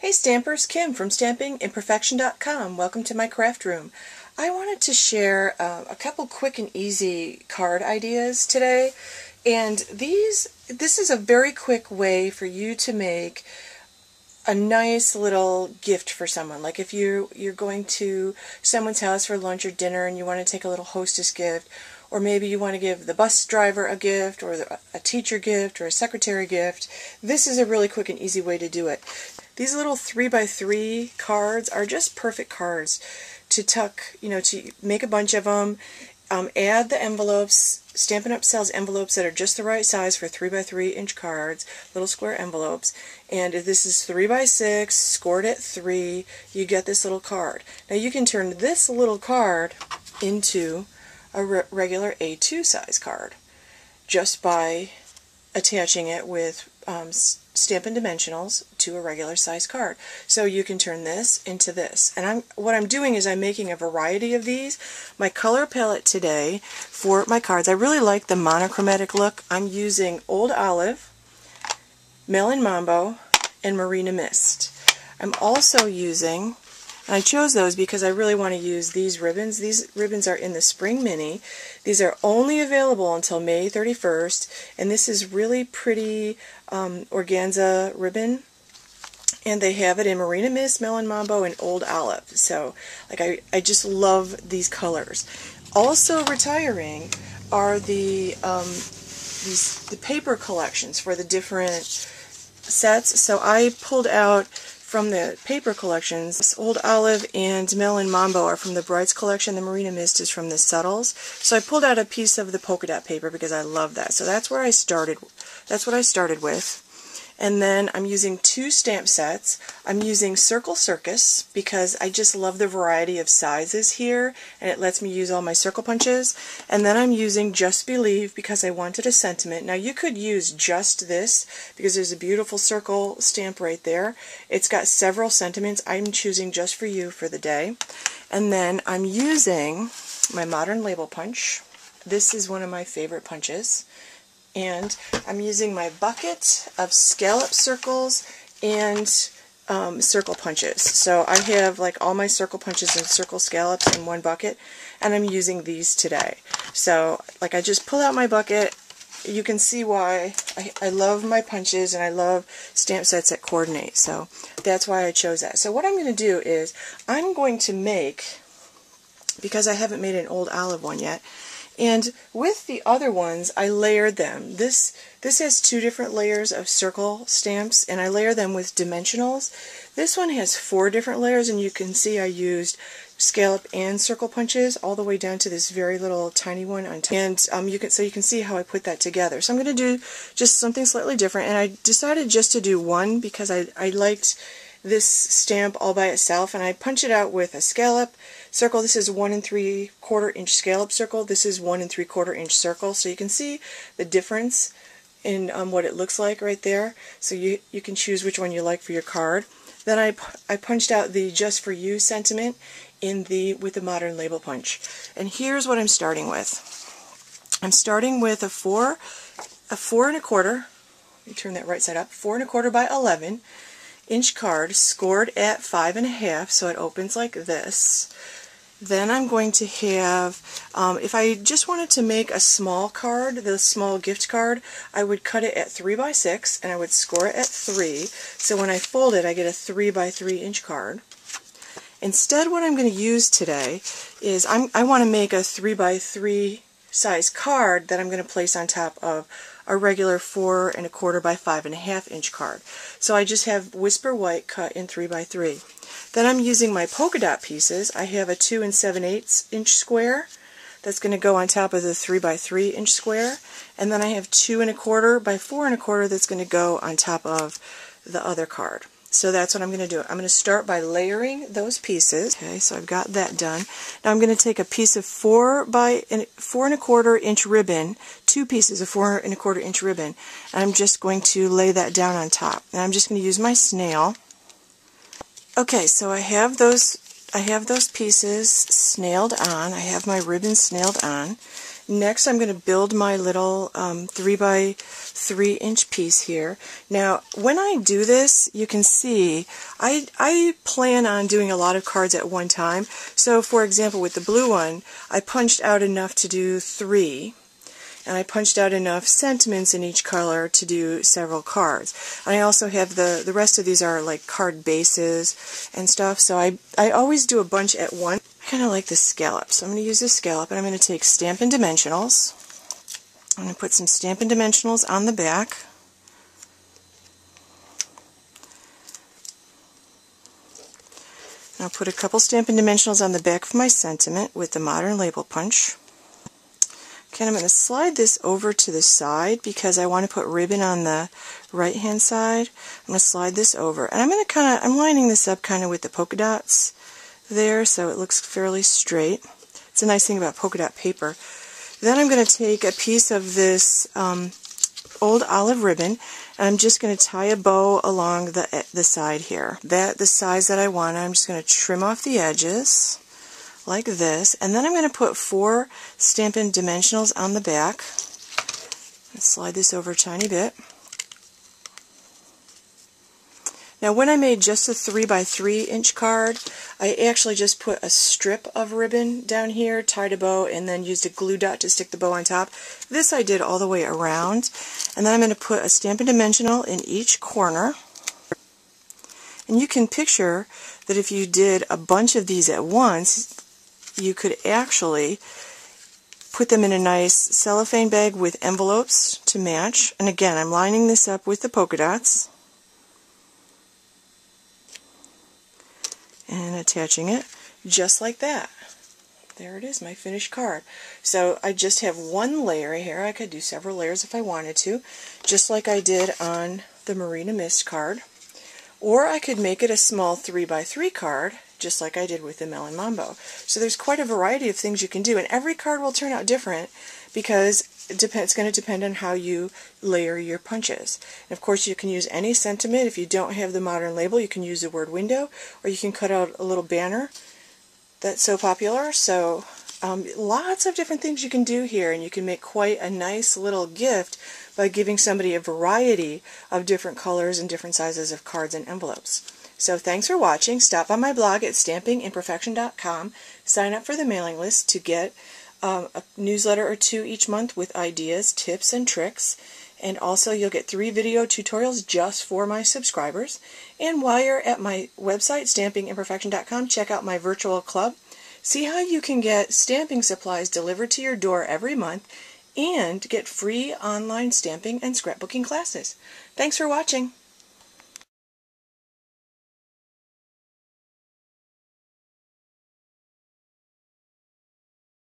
Hey Stampers, Kim from StampingImperfection.com. Welcome to my craft room. I wanted to share a couple quick and easy card ideas today, and this is a very quick way for you to make a nice little gift for someone. Like if you're going to someone's house for lunch or dinner and you want to take a little hostess gift, or maybe you want to give the bus driver a gift, or a teacher gift, or a secretary gift. This is a really quick and easy way to do it. These little 3x3 cards are just perfect cards to tuck, to make a bunch of them. Add the envelopes. Stampin' Up! Sells envelopes that are just the right size for 3x3 inch cards, little square envelopes. And if this is 3x6, scored at 3, you get this little card. Now you can turn this little card into a regular A2 size card just by attaching it with Stampin' Dimensionals to a regular size card. So you can turn this into this. And what I'm doing is I'm making a variety of these. My color palette today for my cards, I really like the monochromatic look. I'm using Old Olive, Melon Mambo, and Marina Mist. I'm also using, and I chose those because I really want to use these ribbons. These ribbons are in the Spring Mini. These are only available until May 31st, and this is really pretty organza ribbon, and they have it in Marina Mist, Melon Mambo, and Old Olive. So I just love these colors. Also retiring are the paper collections for the different sets. So I pulled out from the paper collections, Old Olive and Melon Mambo are from the Brights collection. The Marina Mist is from the Subtles. So I pulled out a piece of the polka dot paper because I love that. So that's where I started. That's what I started with. And then I'm using 2 stamp sets. I'm using Circus because I just love the variety of sizes here, and it lets me use all my circle punches. And then I'm using Just Believe because I wanted a sentiment. Now you could use just this because there's a beautiful circle stamp right there. It's got several sentiments. I'm choosing Just For You for the day. And then I'm using my Modern Label Punch. This is one of my favorite punches. And I'm using my bucket of scallop circles and circle punches. So I have like all my circle punches and circle scallops in one bucket, and I'm using these today. So I just pull out my bucket. You can see why I love my punches and I love stamp sets that coordinate. So that's why I chose that. So what I'm going to do is I'm going to make, because I haven't made an Old Olive one yet, and with the other ones, I layered them. This has 2 different layers of circle stamps, and I layer them with dimensionals. This one has 4 different layers, and you can see I used scallop and circle punches all the way down to this very little tiny one on top. And you can see how I put that together. So I'm going to do just something slightly different, and I decided just to do one because I liked this stamp all by itself, and I punch it out with a scallop circle. This is 1 3/4 inch scallop circle. This is 1 3/4 inch circle. So you can see the difference in what it looks like right there. So you can choose which one you like for your card. Then I punched out the Just For You sentiment with the Modern Label Punch. And here's what I'm starting with. I'm starting with a 4 1/4. Let me turn that right side up. 4 1/4 by 11 inch card, scored at 5 1/2, so it opens like this. Then I'm going to have, if I just wanted to make a small card, the small gift card, I would cut it at 3x6 and I would score it at 3. So when I fold it, I get a 3x3 inch card. Instead, what I'm going to use today is I want to make a 3x3 size card that I'm going to place on top of a regular 4 1/4 by 5 1/2 inch card. So I just have Whisper White cut in 3x3. Then I'm using my polka dot pieces. I have a 2 7/8 inch square that's going to go on top of the 3x3 inch square, and then I have 2 1/4 by 4 1/4 that's going to go on top of the other card. So that's what I'm going to do. I'm going to start by layering those pieces. Okay, so I've got that done. Now I'm going to take a piece of 4 1/4 inch ribbon, 2 pieces of 4 1/4 inch ribbon, and I'm just going to lay that down on top. And I'm just going to use my snail. Okay, so I have those pieces snailed on. I have my ribbon snailed on. Next, I'm going to build my little 3 by 3 inch piece here. Now, when I do this, you can see I plan on doing a lot of cards at one time. So, for example, with the blue one, I punched out enough to do 3. And I punched out enough sentiments in each color to do several cards. And I also have the rest of these are like card bases and stuff, so I always do a bunch at once. I kind of like the scallop, so I'm going to use this scallop, and I'm going to take Stampin' Dimensionals. I'm going to put some Stampin' Dimensionals on the back. And I'll put a couple Stampin' Dimensionals on the back of my sentiment with the Modern Label Punch. Okay, I'm going to slide this over to the side because I want to put ribbon on the right hand side. I'm going to slide this over, and I'm lining this up kind of with the polka dots there so it looks fairly straight. It's a nice thing about polka dot paper. Then I'm going to take a piece of this old olive ribbon, and I'm just going to tie a bow along the side here. The size that I want, I'm just going to trim off the edges like this, and then I'm going to put 4 Stampin' Dimensionals on the back. Slide this over a tiny bit. Now, when I made just a 3 by 3 inch card, I actually just put a strip of ribbon down here, tied a bow, and then used a glue dot to stick the bow on top. This I did all the way around, and then I'm going to put a Stampin' Dimensional in each corner. And you can picture that if you did a bunch of these at once, you could actually put them in a nice cellophane bag with envelopes to match. And again, I'm lining this up with the polka dots and attaching it just like that. There it is, my finished card. So I just have one layer here. I could do several layers if I wanted to, just like I did on the Marina Mist card. Or I could make it a small 3 by 3 card, just like I did with the Melon Mambo. So there's quite a variety of things you can do, and every card will turn out different because it's going to depend on how you layer your punches. And of course, you can use any sentiment. If you don't have the modern label, you can use the word window, or you can cut out a little banner that's so popular. So lots of different things you can do here, and you can make quite a nice little gift by giving somebody a variety of different colors and different sizes of cards and envelopes. So thanks for watching. Stop by my blog at stampingimperfection.com. Sign up for the mailing list to get a newsletter or 2 each month with ideas, tips, and tricks. And also you'll get 3 video tutorials just for my subscribers. And while you're at my website, stampingimperfection.com, check out my virtual club. See how you can get stamping supplies delivered to your door every month and get free online stamping and scrapbooking classes. Thanks for watching.